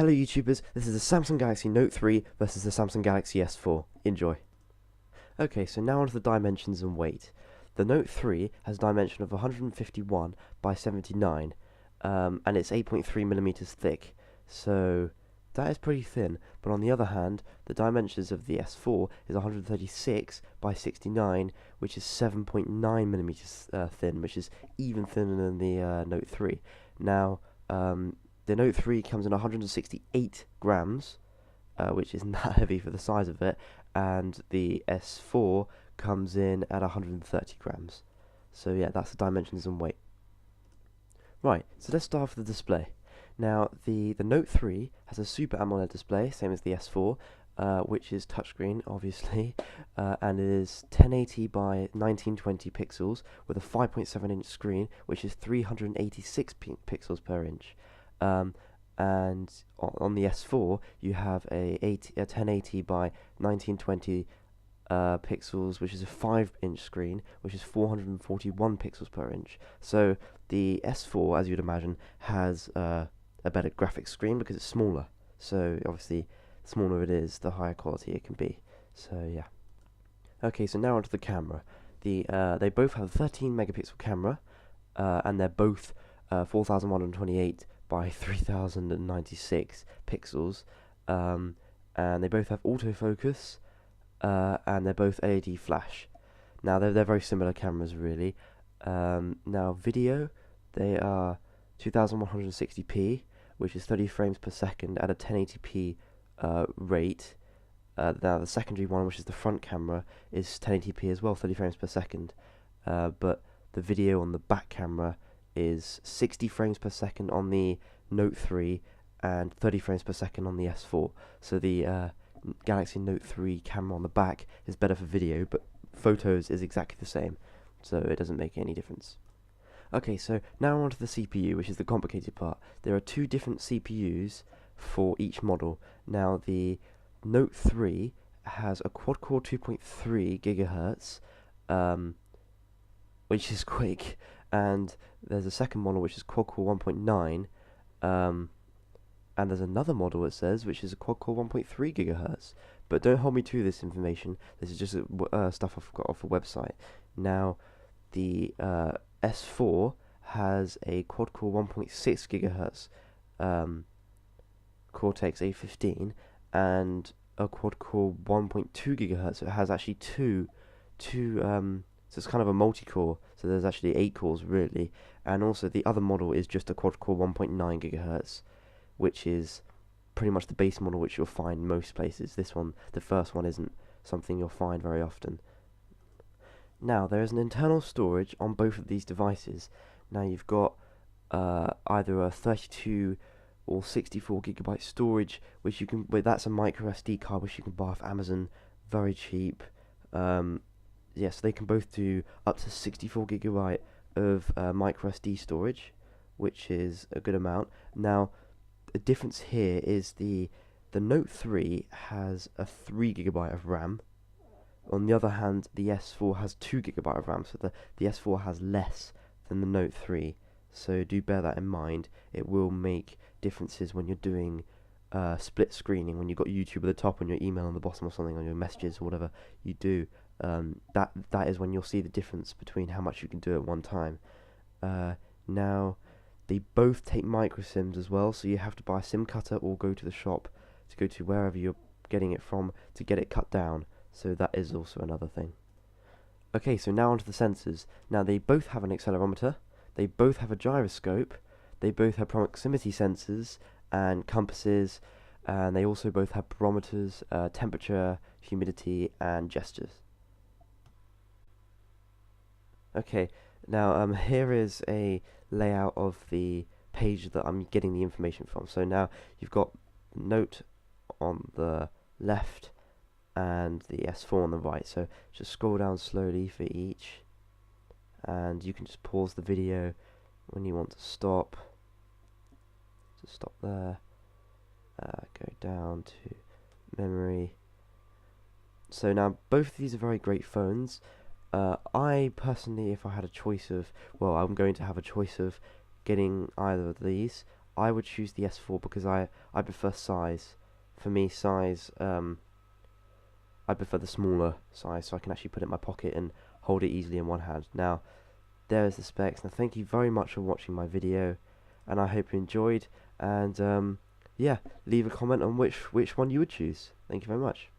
Hello YouTubers, this is the Samsung Galaxy Note 3 versus the Samsung Galaxy S4. Enjoy. Okay, so now onto the dimensions and weight. The Note 3 has a dimension of 151 by 79, and it's 8.3mm thick, so that is pretty thin. But on the other hand, the dimensions of the S4 is 136 by 69, which is 7.9mm thin, which is even thinner than the Note 3. Now, the Note 3 comes in 168 grams, which isn't that heavy for the size of it, and the S4 comes in at 130 grams. So yeah, that's the dimensions and weight. Right, so let's start with the display. Now, the Note 3 has a Super AMOLED display, same as the S4, which is touchscreen, obviously, and it is 1080 by 1920 pixels with a 5.7-inch screen, which is 386 pixels per inch. And on the S4 you have a 1080 by 1920 pixels, which is a 5-inch screen, which is 441 pixels per inch. So the S4, as you'd imagine, has a better graphics screen because it's smaller. So obviously, the smaller it is, the higher quality it can be. So yeah. Okay, so now onto the camera. They both have a 13 megapixel camera, and they're both 4128 by 3096 pixels, and they both have autofocus, and they're both LED flash. Now they're very similar cameras really. Now video, they are 2160p, which is 30 frames per second at a 1080p rate. Now the secondary one, which is the front camera, is 1080p as well, 30 frames per second, but the video on the back camera is 60 frames per second on the Note 3 and 30 frames per second on the S4. So the Galaxy Note 3 camera on the back is better for video, but photos is exactly the same, so it doesn't make any difference. Okay, so now onto the CPU, which is the complicated part. There are two different CPUs for each model. Now the Note 3 has a quad-core 2.3 gigahertz, which is quick, and there's a second model which is quad-core 1.9, and there's another model, it says, which is a quad-core 1.3 gigahertz. But don't hold me to this information. This is just stuff I've got off a website. Now, the S4 has a quad-core 1.6 gigahertz Cortex A15 and a quad-core 1.2 gigahertz. So it has actually two. So it's kind of a multi-core, so there's actually 8 cores really, and also the other model is just a quad-core 1.9 gigahertz, which is pretty much the base model which you'll find most places. This one, the first one, isn't something you'll find very often. Now, there is an internal storage on both of these devices. Now you've got either a 32 or 64 gigabyte storage, which you can, that's a micro SD card which you can buy off Amazon, very cheap. Yes, they can both do up to 64 gigabyte of micro SD storage, which is a good amount. Now, the difference here is the Note 3 has a 3 gigabyte of RAM. On the other hand, the S4 has 2 gigabyte of RAM, so the S4 has less than the Note 3. So do bear that in mind. It will make differences when you're doing split screening, when you've got YouTube at the top and your email on the bottom or something, on your messages or whatever you do. That is when you'll see the difference between how much you can do at one time. Now, they both take micro SIMs as well, so you have to buy a SIM cutter or go to the shop, to go to wherever you're getting it from to get it cut down. So that is also another thing. Okay, so now onto the sensors. Now they both have an accelerometer, they both have a gyroscope, they both have proximity sensors and compasses, and they also both have barometers, temperature, humidity, and gestures. Okay, now here is a layout of the page that I'm getting the information from. So now you've got Note on the left and the S4 on the right. So just scroll down slowly for each, and you can just pause the video when you want to stop. Just stop there. Go down to memory. So now both of these are very great phones. I personally, if I had a choice of, well, I'm going to have a choice of getting either of these. I would choose the S4 because I prefer size. For me, size, I prefer the smaller size, so I can actually put it in my pocket and hold it easily in one hand. Now, there's the specs. Now, thank you very much for watching my video, and I hope you enjoyed. And yeah, leave a comment on which one you would choose. Thank you very much.